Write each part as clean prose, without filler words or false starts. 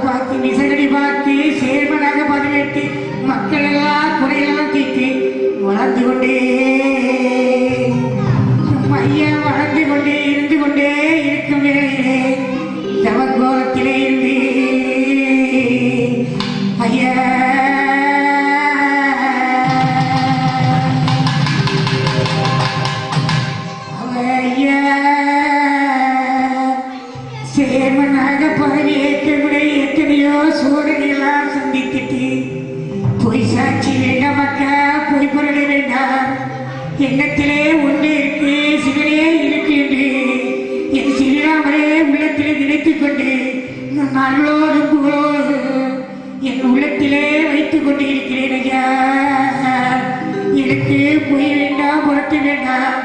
பார்த்து விசகடி பார்த்து சேர்மனாக பதிவேற்று மக்கள் எல்லாம் குறையெல்லாம் தீர்த்து வளர்ந்து கொண்டே ஐயா வளர்ந்து கொண்டே இருந்து கொண்டே இருக்கும் வேளையிலே தவக்கோலத்திலே இருந்து ஐயா சேர்மனாக பதவி ஏற்கக்கூடிய எத்தனையோ சோதனைகளால் சந்தித்துட்டு பொய் சாட்சி வேண்டாம் மக்கா, பொய் பொருள வேண்டாம், எண்ணத்திலே ஒன்று இருக்கு சிவனே இருக்கு என்று என் சிவராமரே உள்ளத்திலே நினைத்துக் கொண்டு நல்லோடு புகழோடு என் உள்ளத்திலே வைத்துக் கொண்டு இருக்கிறேன் ஐயா. எனக்கு பொய் வேண்டாம், புரட்டு வேண்டாம்,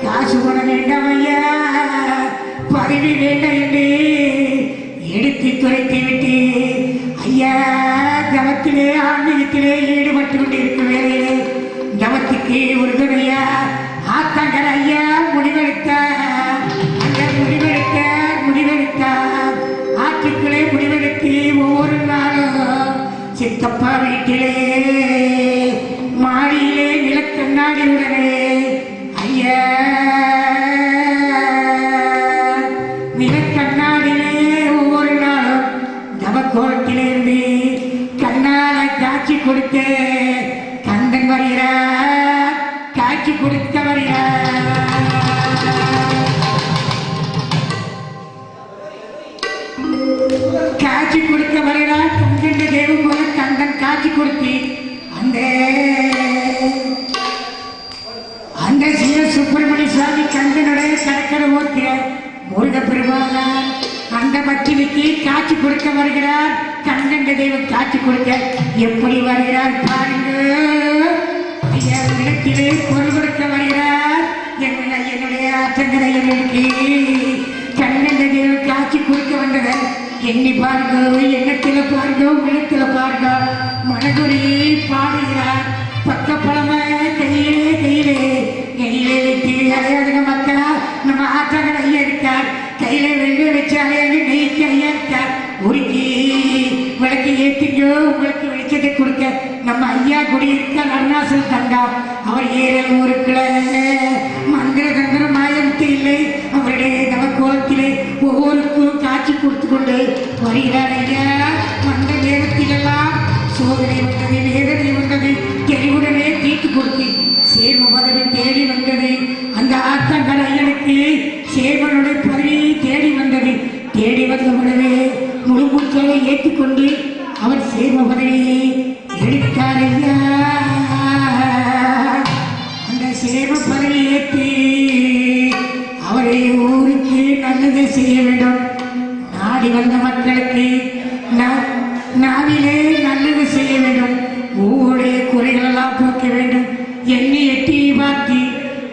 காசு போட வேண்டாம் ஐயா, பதவி வேண்டாம் என்று எடுத்து துரைத்து விட்டு ஐயா தவத்திலே ஆன்மீகத்திலே ஈடுபட்டு கொண்டிருக்க வேலையிலே தவத்துக்கு ஒரு துணையா ஆத்தாங்கர் ஐயா முடிவெடுத்தார். ஐயா முடிவெடுத்தார் ஆற்றுக்களே முடிவெடுத்து ஒவ்வொரு நாளும் சித்தப்பா வீட்டிலே மாடியிலே நிலக்கண்ணாடியுடனே ஐயா கண்ணாடிலே ஒவ்வொரு நாளும் தவக்கோலத்திலிருந்து கண்ணால காட்சி கொடுத்து கந்தன் வருகிறார், காட்சி கொடுக்க வருகிறார். காட்சி கொடுக்க வருகிறார் கந்தன் தேவம் போல கந்தன் காட்சி கொடுத்து அந்த சிவ சுப்பிரமணிய சுவாமி கந்தனுடைய கடற்கரை ஓட்டிய முருகப்பெருமானார் அந்த பக்திக்கு காட்சி கொடுக்க வருகிறார். கண்ணங்க தெய்வம் காட்சி கொடுக்க எப்படி வருகிறார் பாருங்க. ஐயா இடத்திலே பொருள் கொடுக்க வருகிறார். என்னுடைய ஆற்றங்கரைகளுக்கு கண்ணங்க தெய்வம் காட்சி கொடுக்க வந்தவர் எண்ணி பாருங்க, எண்ணத்தில பாருங்க, உள்ளத்தில பாருங்க, மனதுரி பாடுகிறார். பக்க பழம கையிலே வைத்து அலையாடுங்க மக்களா. நம்ம ஆற்றங்கரை ஐயா இருக்கார், கையில வெள்ளி வச்சு அலையாடு நெய்க்கு ஐயா இருக்கார். உருக்கி விளக்கு ஏற்றிக்கோ, உங்களுக்கு வெளிச்சத்தை கொடுக்க நம்ம ஐயா குடி இருக்கார் அருணாசல் தங்கா. அவர் 7 ஊருக்குள்ள மந்திர தந்திர மாயத்து இல்லை. அவருடைய நவக்கோலத்திலே ஒவ்வொருக்கும் காட்சி கொடுத்து கொண்டு வருகிறார் ஐயா. மந்த நேரத்திலெல்லாம் சோதனை வந்தது, வேதனை வந்தது, தெளிவுடனே தீட்டு கொடுத்து சேர்ம பதவி தேடி வந்தது. அந்த ஆத்தங்கர் ஐயனுக்கு சேர்மனுடைய பதவியை தேடி வந்தது. தேடி வந்த உடனே முழு மூச்சலை ஏற்றுக்கொண்டு அவர் சேர்ம பதவியை எடுத்தார் ஐயா. அந்த சேர்ம பதவியை ஏற்றி அவரை ஊருக்கு நல்லது செய்ய வேண்டும். நாடி வந்த மக்களுக்கு நாவிலே நல்லது செய்ய வேண்டும். ஊருடைய குறைகளெல்லாம் போக்க வேண்டும். எண்ணி எட்டி பார்த்து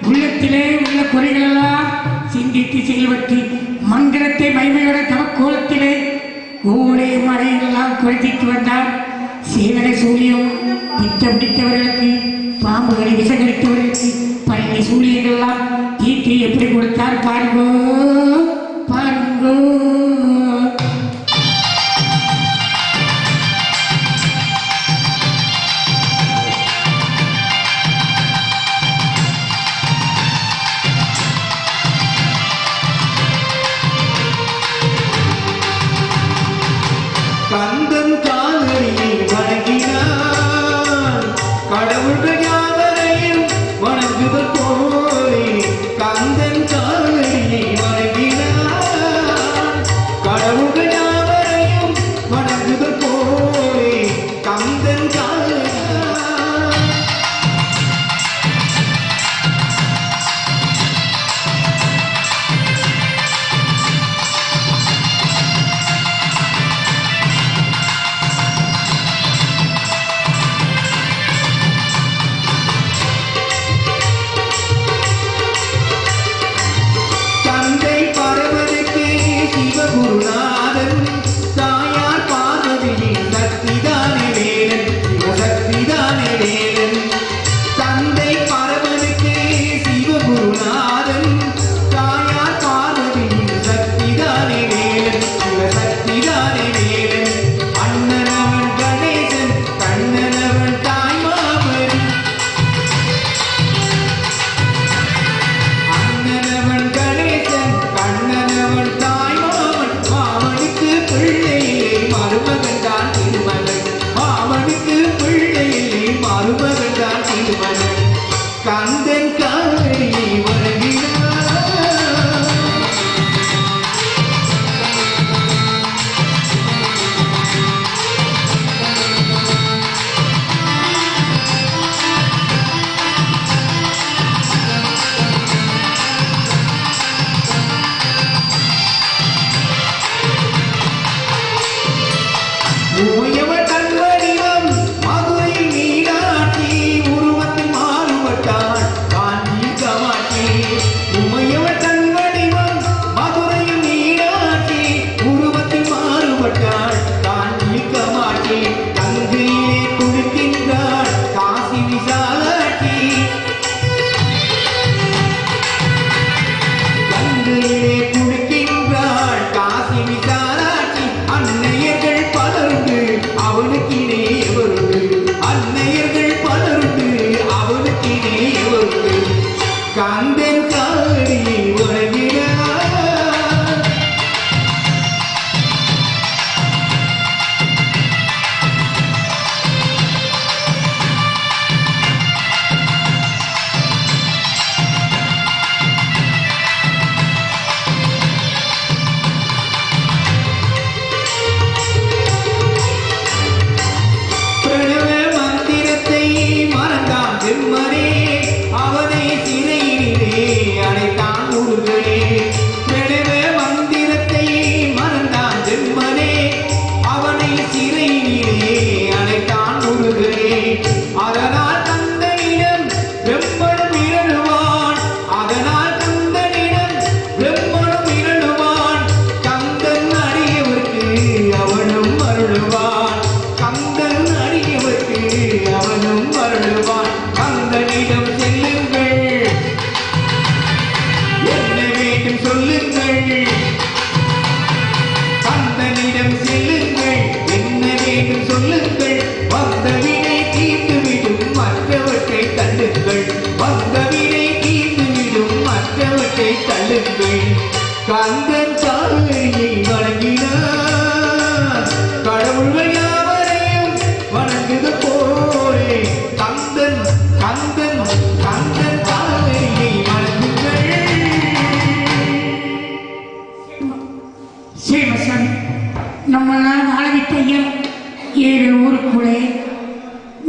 உள்ளத்திலே உள்ள குறைகளெல்லாம் சிந்தித்து செயல்பட்டு மந்திரத்தை மைமையோட தவக்கோலத்திலே ஊருடைய மலைகளெல்லாம் குறைத்திட்டு வந்தார். சேவனை சூழியம் திட்டம் பிடித்தவர்களுக்கு, பாம்புகளை விசகரித்தவர்களுக்கு பள்ளி சூழியர்களெல்லாம் தீட்டி எப்படி கொடுத்தார் பாருங்கோ பாருங்கோ. கந்தன் காலடியில் வணங்கினான், கடவுள்கள் யாவரையும் வணங்குதல் போய் கந்தன் காலடியில் வணங்கினான். உமையவள் தன் வடிவம் மதுரை மீனாட்சி உருவத்தில் மாறுபட்டாள் காஞ்சி காமாட்சி. உமையவள் தன் வடிவம் மதுரை மீனாட்சி உருவத்தில் மாறுபட்டாள் காஞ்சி காமாட்சி. கங்கையிலே குளிக்கின்றாள் காசி விசாலாட்சி. கங்கையிலே குளிக்கின்றாள் காசி விசாலாட்சி. அன்னையர்கள் பலருண்டு அவளுக்கினே வருண்டு. அன்னையர்கள் பலருண்டு அவளுக்கினே வருண்டு. கந்தன் காடியை உறகிறார். பிரணவ மந்திரத்தை மறந்தான் செம்மனே அவனை சிறையிலே அடைத்தான் முருகனே. பிரணவ மந்திரத்தை மறந்தான் செம்மனே அவனை சிறையிலே அடைத்தான் முருகனே. அதனால் கந்தனிடம் பிரம்மனும் இரழுவான். அதனால் கந்தனிடம் பிரம்மனும் இரழுவான். கந்தன் அடியவர்க்கு அவனும் அருளுவான். கந்தன் அடியவர்க்கு அவனும் அருளுவான். கந்தனிடம் செல்லுங்கள் என்ன வேண்டும் சொல்லுங்கள். கந்தனிடம் செல்லுங்கள் என்ன வேண்டும் சொல்லுங்கள். வந்த வினை தீர்த்துவிடும் மற்றவற்றை தள்ளுங்கள். வந்த வினை தீர்த்துவிடும் மற்றவற்றை தள்ளுங்கள். கந்தன் சாலையை வணங்கினார் கடவுள்கள் யாவரையும் வணங்குது போலே. கந்தன் கந்தன் கந்தன் சாலையை வணங்குங்கள். சீமசன் நம்மளால் ஆளவிட்ட ஐயர் 7 ஊருக்குள்ளே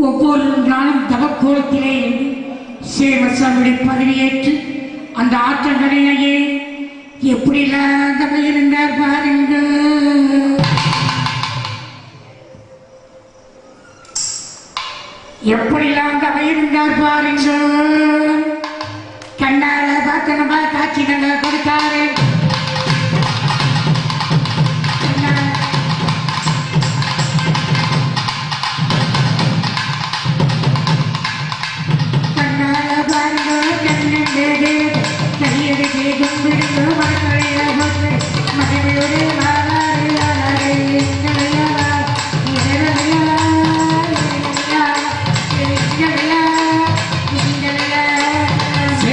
ஒவ்வொரு நாளும் தவக்கோலத்திலே இருந்து சீமசாமியுடைய பதவியேற்று அந்த ஆற்றங்கரையே எப்படிலாம் தவம் இருந்தார் பாருங்க. எப்படிலாம் தவம் இருந்தார் பாருங்க. கண்ணால பார்த்தனமா காட்சி நல்லா கொடுத்தாரு. கண்ணால பாருங்க கண்ணு கையெடுத்து கும்பிடுங்க மரக்கடையில போட்டு மகிழ்வோடு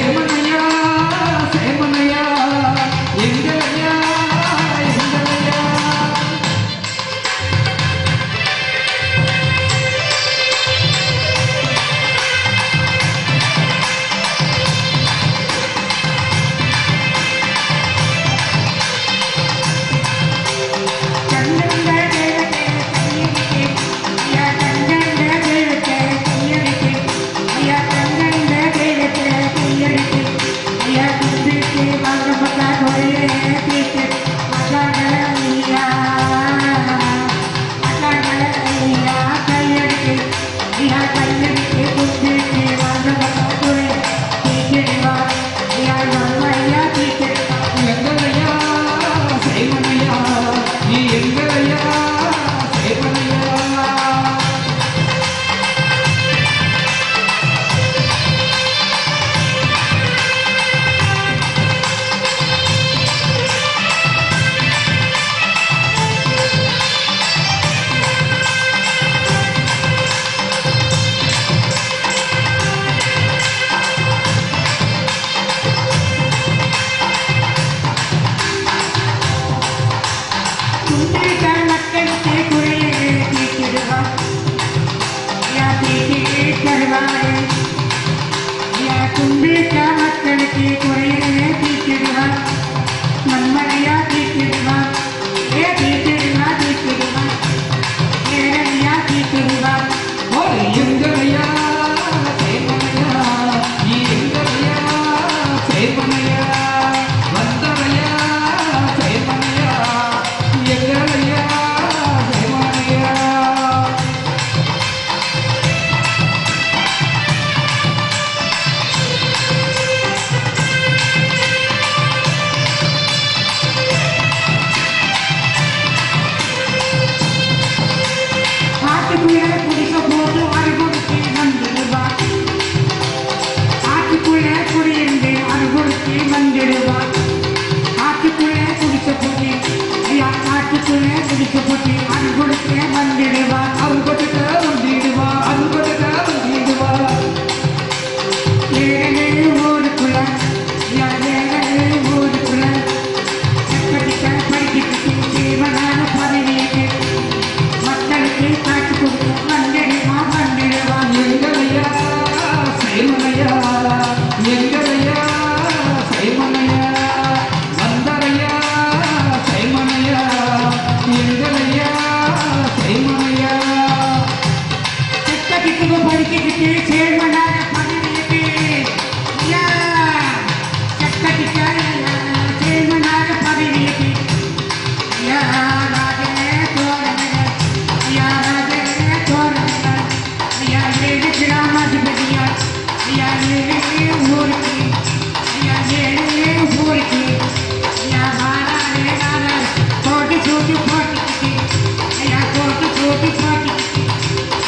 சேமனையா சேமனையா விதிக்கப்பட்டு அருள் கொடுக்க வந்திடுவார். அருள் கொடுக்க வந்திடுவார், அருள் கொடுக்க வந்திடுவார். ஏழு ஊருக்குள்ள ஏழு ஊருக்குள்ள செப்படிக்க படிக்கிட்டு ஜீவனான பதவியை மக்களுக்கு காட்சி கொடுக்க வந்திடுவார் வந்திடுவார். எங்களையா செய்மனையா, எங்களையா செய்மனையா, வந்தரையா செய்மனையா, எங்களையா செய்மனையா. செப்படிக்க படிக்கிட்டு ஜீவனான பதவியை செப்படிக்க ஜீவனான பதவியை யாராகவே தோரணங்கள் யாராகவே தோரணங்கள் ஐயா ஏழு கிராமாதிபதியார் ஐயா ஏழு ஊருக்கு ஐயா ஏழு ஊருக்கு ஐயா வாராரே வாரார் போட்டி சூட்டி போட்டிக்கிட்டு ஐயா போட்டி சூட்டி போட்டிக்கிட்டு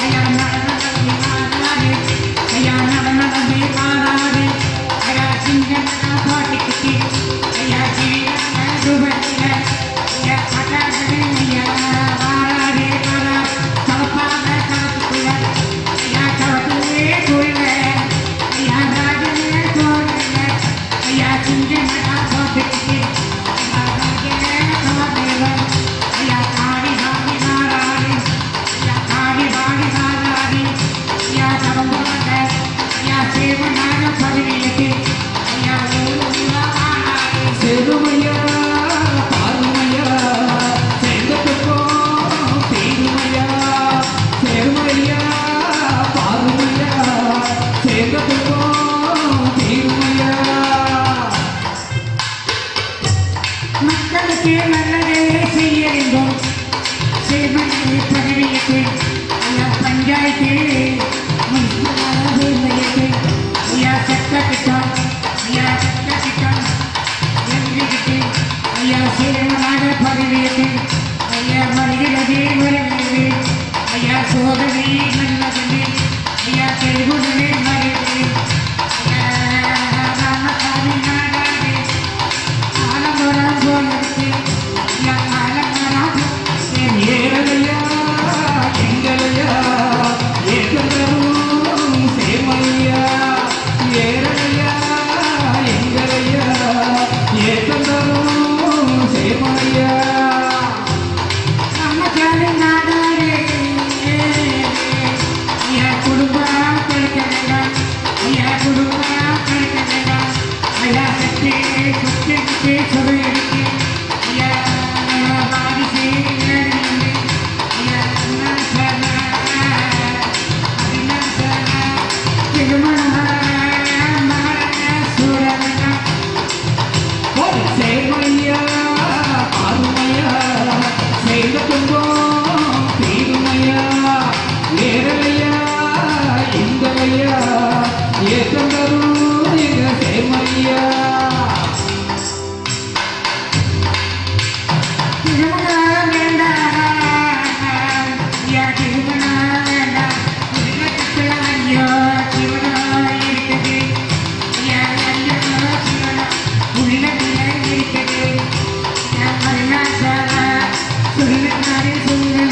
ஐயா நடனி வாராரே ஐயா நடனி வாராரே ஐயா சிங்கனா போட்டிக்கிட்டு ஐயா ஜீவன ரூபத்தில ஐயா கட்டாரே ஐயா வாராரே வாரார் தலப்பாக தலப்புக்குள்ள ஐயா தலப்புலே குள்ள ஐயா ராஜனே தோழல ஐயா சிங்கனா போட்டிக்கிட்டு ஐயா ராஜனே தோழல ஐயா காடி காடி வாராரே ஐயா காடி காடி வாராரே ஐயா தலம்போட ஐயா சேவனான பதவியது ஐயா ஊருவா வாராரே. செருமையா பாருமையா, செங்கத்துக்கும் தீருமையா, செருமையா பாருமையா, செங்கத்துக்கும் தீருமையா. மக்களுக்கு நல்லதே செய்ய வேண்டும் சேவனை பதவியது ஐயா பஞ்சாயத்து முனிசிபாலிட்டி ஐயா சட்டத்திட்டம் ஐயா சட்டத்திட்டம் எழுதிக்கிட்டு ஐயா சேவனாக பதவியது ஐயா வருகிறது வருகிறது ஐயா சோதனை நல்லது ஐயா தெருவுடனே வருகிறது ஐயா ராமசாமி நாடாது ஆலமரம் போலருக்கு ஐயா ஆலமரம் ஏழையா எங்களையா ஏற்றரும் சேமையா, ஏழையா எங்களையா ஏற்றரும் சேமையா. ராமசாமி நாடாது ஐயா குடும்பம் கழிக்க வேண்டாம் ஐயா குடும்பம் கழிக்க வேண்டாம் ஐயா சக்தி சுற்றி சொல்லிருக்கு ஐயா வாரிசு ஐயா திருமணம் சூழலாம் ஒரு சேமையா பாருமையா, செய்ததும் தீருமையா, ஏழையா எங்களையா ஏற்றரும் எங்க சேமையா. திருமணம் வேண்டாம் ஐயா திருமணம் வேண்டாம் உலகத்துல ஐயோ திருமணம் இருக்குது ஐயா ஐயோ திருமணம் உள்ளத்துல இருக்குது ஐயா மருணாசாலா சொல்லுனாரு சொல்லு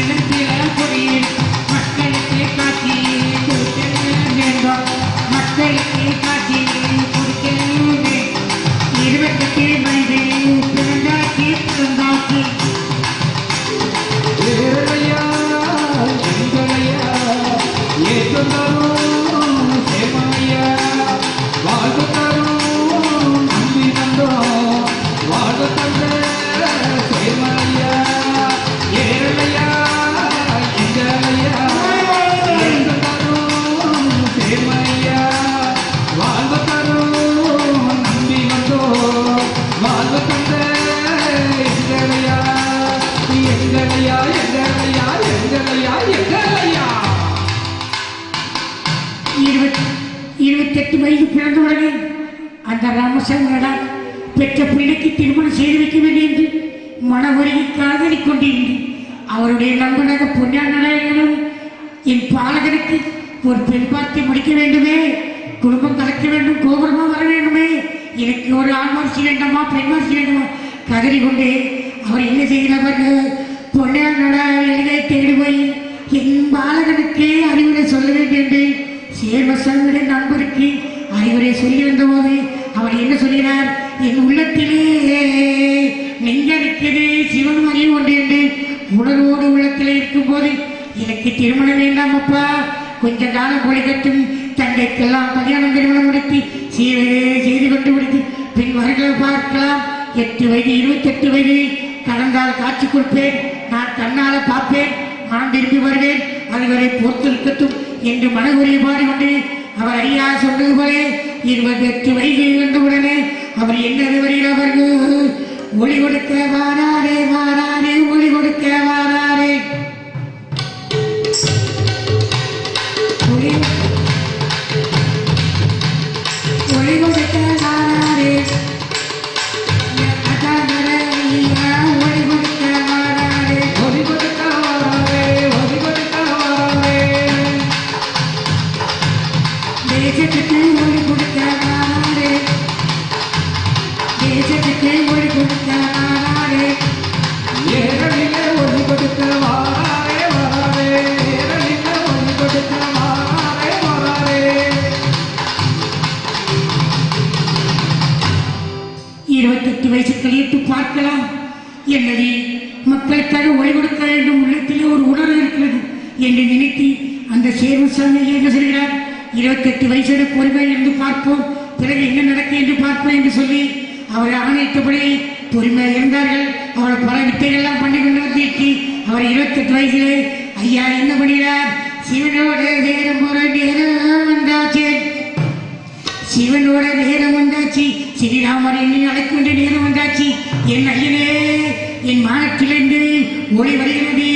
உள்ளத்தில புரியும் மக்களுக்கு காட்சி கொடுக்க வேண்டும் மக்களுக்கு காட்சி கொடுக்க வேண்டும் 28 வயது பிறந்தாக்கி ஏழையா எங்களையா ஏற்றம் தரும் சேமையா வாழ்வு தரும் நம்பி வந்தோம் வாழ்வு தந்த சேமையா ஏழையா எங்களையா ஏற்றம் தரும் சேமையா வாழ்வு தரும் நம்பி வந்தோம் வாழ்வு தந்த எங்களையா எங்களையா எங்களையா எங்களையா எங்களையா 28 வயது பிறந்தவுடனே அந்த ராமசாமியார் பெற்ற பிள்ளைக்கு திருமணம் செய்து வைக்க வேண்டும் என்று மன உருகி காதலிக் கொண்டிருந்தேன். அவருடைய நண்பனாக பொன்னாளர்களும் என் பாலகனுக்கு ஒரு பெண் பார்த்து முடிக்க வேண்டுமே, குடும்பம் கலக்க வேண்டும், கோபுரமா வர வேண்டுமே, எனக்கு ஒரு ஆண் வாரிசு வேண்டாமா பெண் வாரிசு வேண்டுமா கதறி கொண்டே அவர் என்ன செய்கிறார் பொன்னாள தேடி போய் என் பாலகனுக்கு அறிவுரை சொல்ல வேண்டும் என்று சேர்வசாமியுடைய நண்பருக்கு அறிவுரை சொல்லி வந்தபோது அவர் என்ன சொல்கிறார், என் உள்ளத்திலே நெஞ்சடிக்கிறது சிவன் அறிவு ஒன்று என்று உணர்வோடு உள்ளத்திலே இருக்கும்போது எனக்கு திருமணம் வேண்டாம் அப்பா, கொஞ்ச காலம் பொழிகட்டும், தந்தைக்கெல்லாம் கல்யாணம் திருமணம் முடித்து செய்து கொண்டு முடித்து பின் வருகளை பார்க்கலாம். 8 வயது 28 வயது கடந்தால் காட்சி கொடுப்பேன், நான் கண்ணால பார்ப்பேன், மனம் திரும்பி வருவேன், அதுவரை பொறுத்திருக்கட்டும் என்று மன உறுதிப்பாடு கொண்டு அவர் ஐயா சொன்னது போல 28 வயது வந்தவுடனே அவர் என்ன வரையில் அவர்கள் ஒளி கொடுக்க வாராரே வாராரே ஒளி கொடுக்க வாராரே ஒளி கொடுக்க வாராரே ஒளி கொடுக்க வாராரே ஒளி கொடுக்க வாராரே ஒளி கொடுக்க வாராரே தேசத்துக்கு ஒளி கொடுக்க வாராரே தேசத்துக்கு ஒளி கொடுக்க வாராரே ஏரலிலே ஒளி கொடுக்க வாராரே வாராரே ஏரலிலே ஒளி கொடுக்க வாராரே வாராரே 28 வயசு கழித்து பார்க்கலாம் என்னது மக்களுக்காக ஒளி கொடுக்க வேண்டும், உள்ளத்திலே ஒரு உணர்வு இருக்கிறது என்று நினைத்து அந்த சேர்வசாமி என்ன சொல்கிறார், 28 வயசோட பொறுமை என்று பார்ப்போம், பிறகு என்ன நடக்கும் என்று பார்ப்போம் என்று சொல்லி அவர் ஆணையிட்டபடி பொறுமையாக இருந்தார்கள். அவர் பல வித்தைகள்லாம் பண்ணி கொண்டு வந்துட்டு அவர் 28 வயசிலே ஐயா என்ன பண்ணுகிறார், சிவனோட நேரம் ஒரு நேரம் வந்தாச்சு, சிவனோட நேரம் வந்தாச்சு, ஸ்ரீராமர் என்னை அழைக்க வேண்டிய நேரம் வந்தாச்சு, என் ஐயனே என் மானத்திலிருந்து ஒளி வருகிறது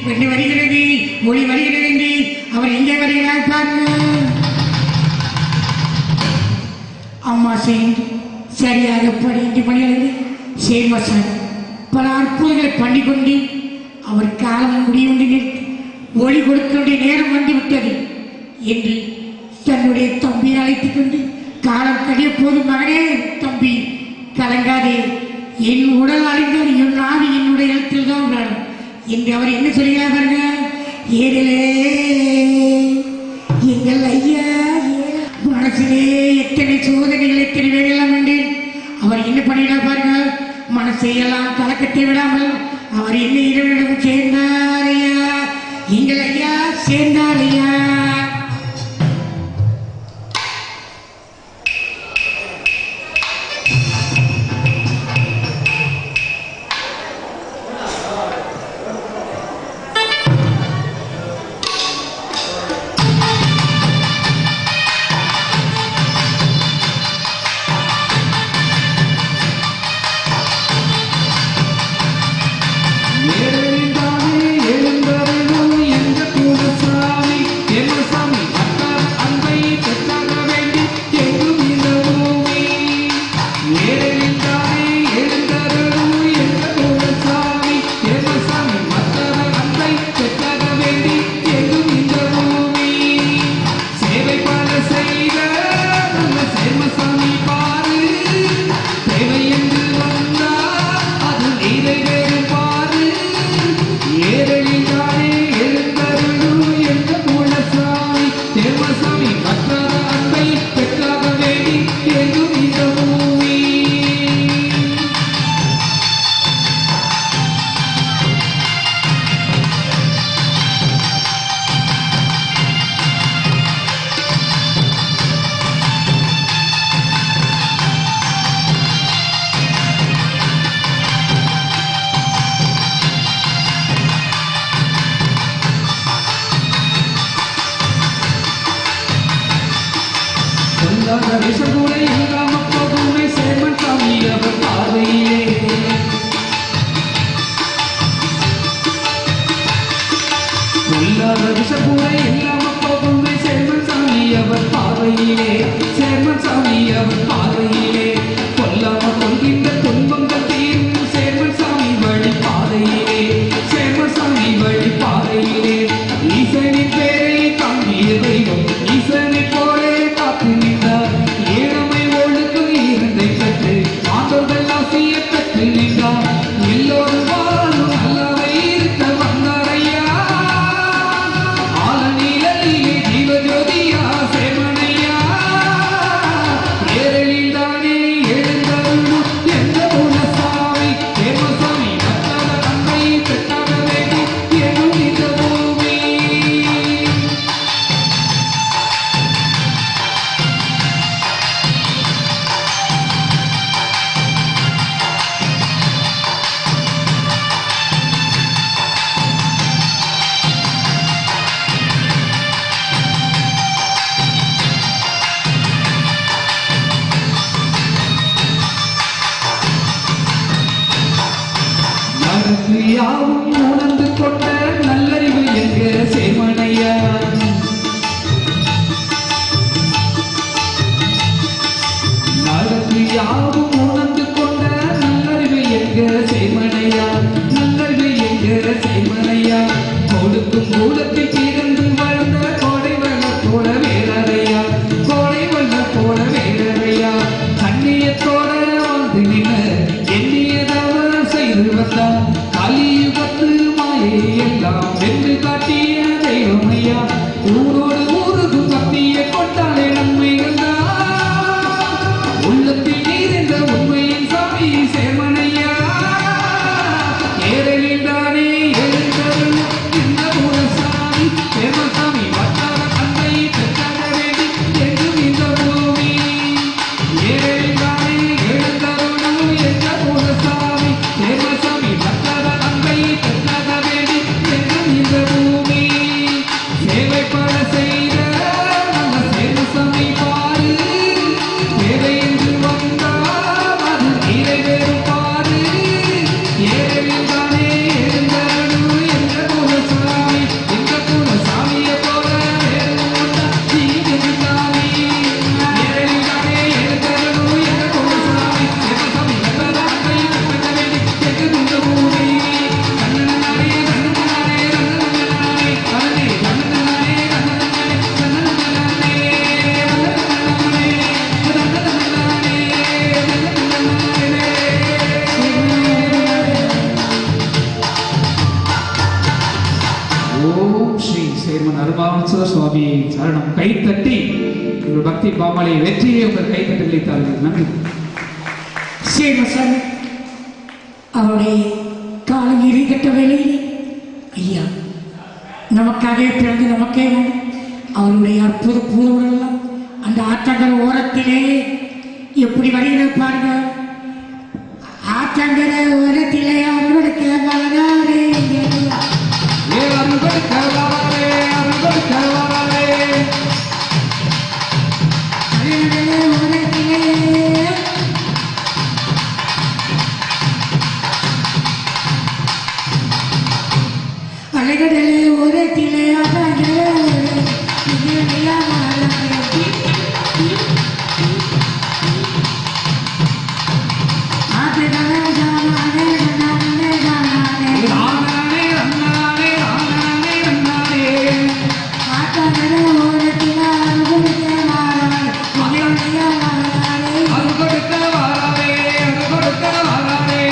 வெள்ளி வருகிறது ஒளி வருகிறது என்று அவர் எங்கே வருகிறார் பாருங்கள். அம்மா சேர்ந்து சரியாக படித்து பணியாளர் சேர்வசாமி பல அற்புதங்களை பண்ணிக்கொண்டு அவர் காலம் முடிவுண்டு நிறுத்தி ஒளி கொடுக்க வேண்டிய நேரம் வந்துவிட்டது என்று தன்னுடைய தம்பியை அழைத்துக் கொண்டு காலம் கடிய போது மகனே தம்பி கலங்காதே, என் உடல் அழிந்தால் என் ஆவி என்னுடைய இடத்தில் தான் விளையாடும் என்று அவர் என்ன சொல்கிறார், ஏறிலே எங்கள் ஐயா மனசிலே எத்தனை சோதனைகள் எத்தனை வேலையெல்லாம் உண்டு. அவர் என்ன பண்ணினார் பாருங்கள், மனசையெல்லாம் கலக்கத்தை விடாமல் அவர் என்ன இரவிடம் சேர்ந்தாரையா, எங்கள் ஐயா சேர்ந்தாரையா. எழுந்தருளும் எங்க குலசாமி பொல்லாத விஷம் கூட இல்லாம போகுமே சேர்மன் சாமி அவர் பார்வையிலே. பொல்லாத விஷம் கூட இல்லாம போகுமே சேர்மன் சாமி அவர் பார்வையிலே. சேர்மன் சாமி அவர் பார்வையிலே. கொல்லாம கொள்கின்ற துன்பங்கள் தீரும் சேர்மன் சாமி வழி பாதையிலே. சேர்மன் சாமி வழி பாதையிலே. ஈசனின் பேரை தாங்கிய தெய்வம் ஈசனை போலே காத்து நின்றார். ஏழமை ஒழுக்கம் இருந்தை கற்று மாந்தோர்கள் ஆசிய பெற்று நின்றார். எல்லோரும் வாழும் நல்லவை இருக்க வந்தாரையா. ஆலநிலையிலே ஜீவஜோதியா சேமனையா. ஏரலில் தானே எழுந்தருளும் எந்த குலசாமி தேவசாமி பட்டாத தந்தை பெற்றாத வேண்டி எனும் இந்த பூமி. நடப்பு யாவும் உணர்ந்து கொண்ட நல்லறிவு என்க சேமனையா. நடப்பு யாவும் உணர்ந்து கொண்ட நல்லறிவு என்க சேமனையா. நல்லறிவு என்க சேமனையா. கொடுக்கும் கூலத்தில் பிறந்து வளர்ந்த கோடை வல்ல போல வேறறையா. கோடை வல்ல போல வேறறையா. கண்ணியத்தோட வாழ்ந்து நின்ன எண்ணியதவ செய்து வந்தார். கலியுகத்து மாயை எல்லாம் வென்று காட்டிய தெய்வமையா. ஊரோடு ஊருக்கு பக்திய கொண்டாலே நன்மைகள் தான். உள்ளத்தில் நீரென்ற உண்மையின் சாமி சேர்மனையா. ஏரலில் தானே எழுந்தருளும் இந்த குலசாமி சேர்மசாமி வட்டார தந்தை பெற்றாக வேண்டி என்றும் இந்த பூமி. ஏரலில் தானே எழுந்தருளும் என்ற குலசாமி சேர்மசாமி வட்டார தந்தை பெற்றாக வேண்டி என்றும் இந்த பூமி. சேவை பல செய்த நல்ல சேர்மசாமி பாரு. தேவை என்று வந்தால் அது நிறைவேறும் பாரு. ஏரலில் தானே எழுந்தருளும் என்ற குலசாமி. இந்த குலசாமியை போல வேறு உண்டா நீங்க சாமி. ஏரலில் தானே எழுந்தருளும் என்ற குலசாமி. சேர்மசாமி வட்டார தந்தை பெற்றாக வேண்டி என்றும் இந்த பூமி. தன்னனே தன்னனே தன்னனே தன்னனே தன்னனே ஓம் ஸ்ரீ சேர்மன் அருமானந்த சுவாமி சரணம். கைத்தட்டி உங்கள் பக்தி பாமாலை வெற்றியை உங்கள் கைத்தட்டலை தாருங்கள். நன்றி. சேமசாமி அவருடைய காலம் இறுதிக்கட்ட வேளையில் ஐயா நமக்காக பிறந்து நமக்கே வேண்டும். அவருடைய அற்புத பூர்வெல்லாம் அந்த ஆற்றங்கர ஓரத்திலே எப்படி வருகிறது பாருங்க. ஆற்றங்கர ஓரத்திலே அவர்களுக்கு மலனாரே ஏ அருள்படி கருவாரே அருள்படி கருவாரே. ஓரத்திலே அலைகடலே ஓரத்திலே ஆற்றங்கர ராணானே ரன்னானே ராணானே ரன்னானே. அருள்படுத்த வாராரே அருள்படுத்த வாராரே.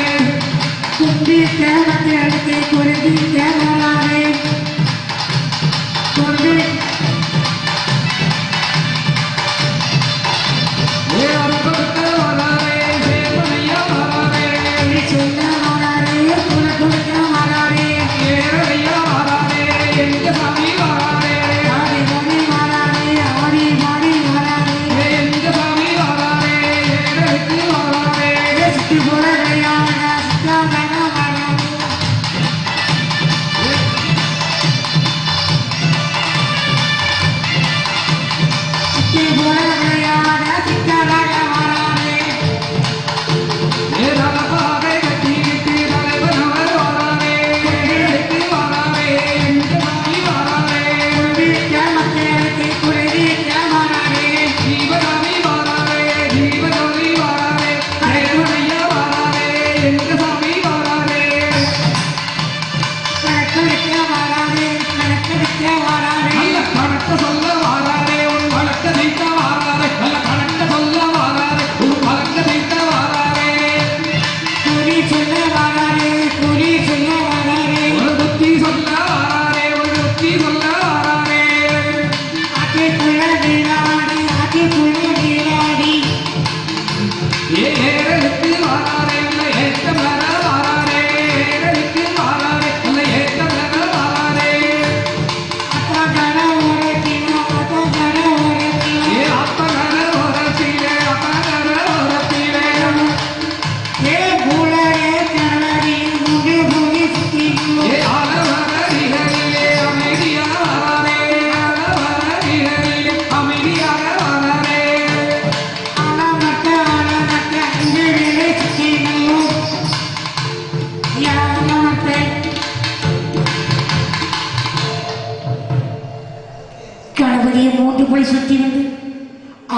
மறுபடியும் 3 போய் சுற்றி வந்து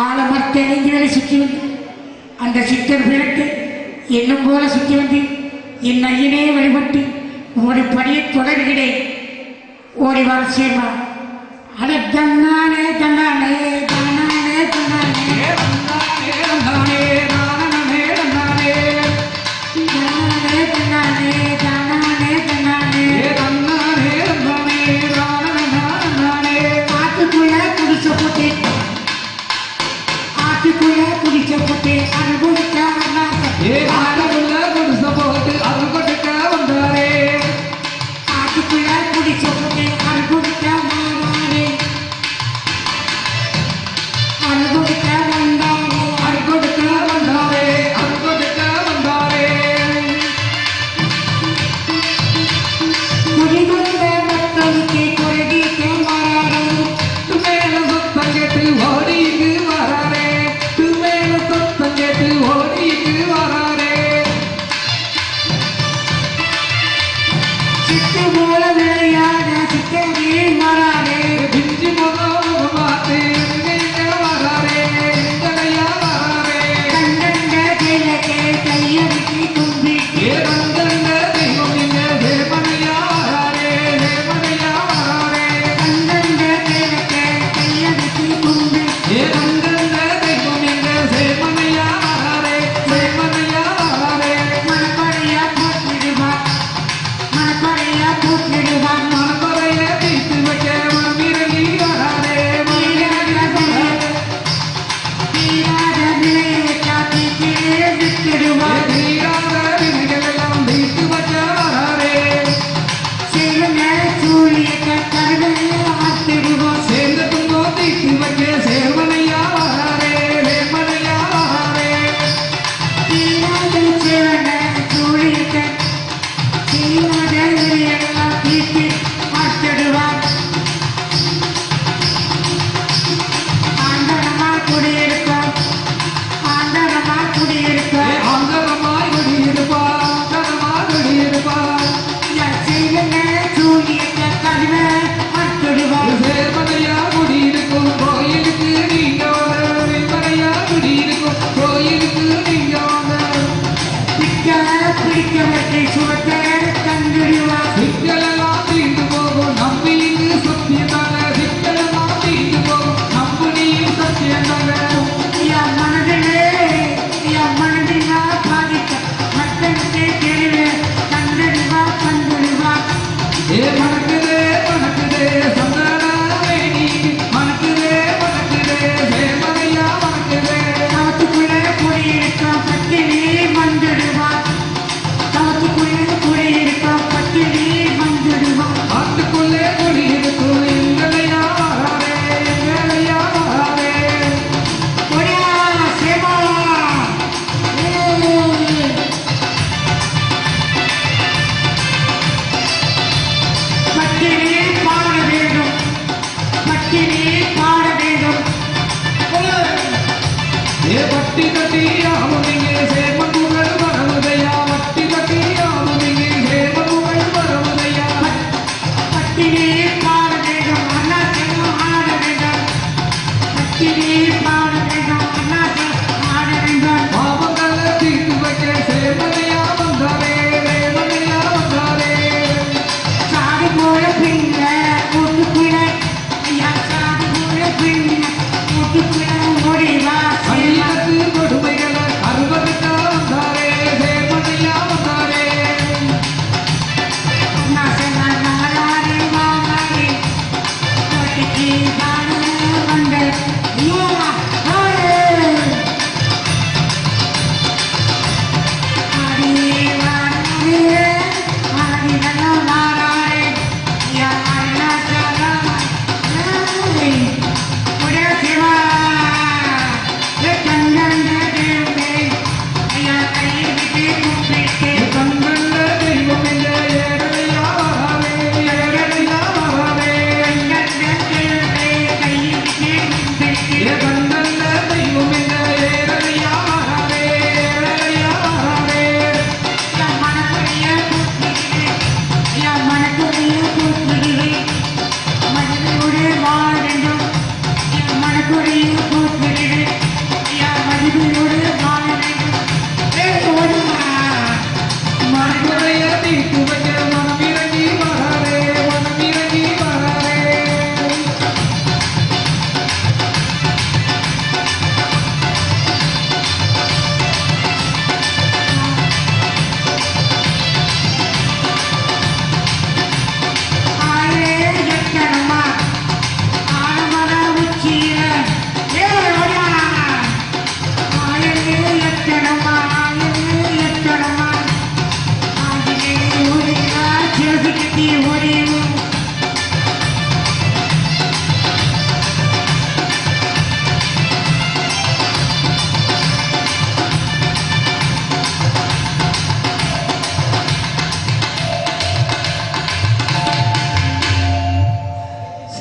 ஆலமர்த்தேங்கிற சுற்றி வந்து அந்த சித்தர் பிறட்டு என்னும் போல சுற்றி வந்து என் ஐயனே வழிபட்டு ஒரு படியை தொடர்கிறேன். ஓடி வர சேர்வா. அட தன்னானே தன்னானே தன்னானே தன்னானே தன்னானே தன்னானே தன்னானே தன்னானே ஆத்துக்குள்ள குடிச்ச போட்டு அனுபவிக்க போட்டு அது கொடுக்க வந்தாரே. ஆத்துக்குள்ள குடிச்ச போட்டு அனுபவிக்க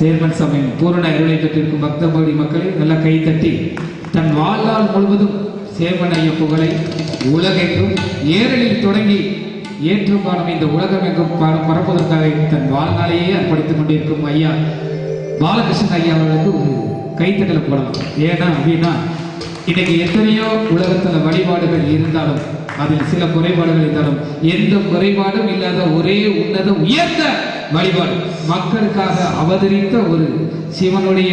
சேர்மன் சாமியின் பூரண அருளை பெற்றிருக்கும் பக்தபடி மக்களை நல்லா கை தட்டி தன் வாழ்நாள் முழுவதும் சேர்மன் ஐயா புகழை உலகெங்கும் ஏரலில் தொடங்கி ஏற்றும் காணும் இந்த உலகம் எங்கும் பரப்புவதற்காக தன் வாழ்நாளையே அர்ப்பணித்துக் கொண்டிருக்கும் ஐயா பாலகிருஷ்ணன் ஐயா அவர்களுக்கு ஒரு கைத்தட்டலை போடலாம். ஏன்னா அப்படின்னா இன்னைக்கு எத்தனையோ உலகத்துல வழிபாடுகள் இருந்தாலும் அதில் சில குறைபாடுகள் இருந்தாலும் எந்த குறைபாடும் இல்லாத ஒரே உன்னத உயர்ந்த வழிபாடு மக்களுக்காக அவதரித்த ஒரு சிவனுடைய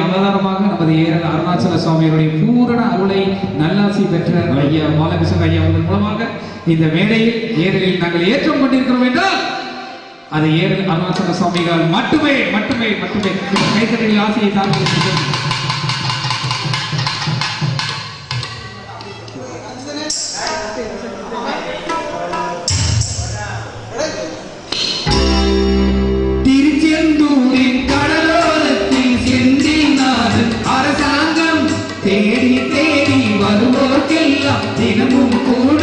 அவதாரமாக நமது ஏரல் அருணாச்சல சுவாமியுடைய பூரண அருளை நல்லாசி பெற்ற ஐயா பாலகிருஷ்ணன் ஐயா அவர்கள் மூலமாக இந்த மேடையில் ஏரலில் நாங்கள் ஏற்றம் கொண்டிருக்கிறோம் என்றால் அது ஏரல் அருணாச்சல சுவாமிகள் மட்டுமே கைத்தறிகள் ஆசையை தாக்கி திருச்செந்தூரின் கடலோரத்தில் செந்தில்நாதன் அரசாங்கம் தேடி வருவோர்க்கெல்லாம் தினமும் கூட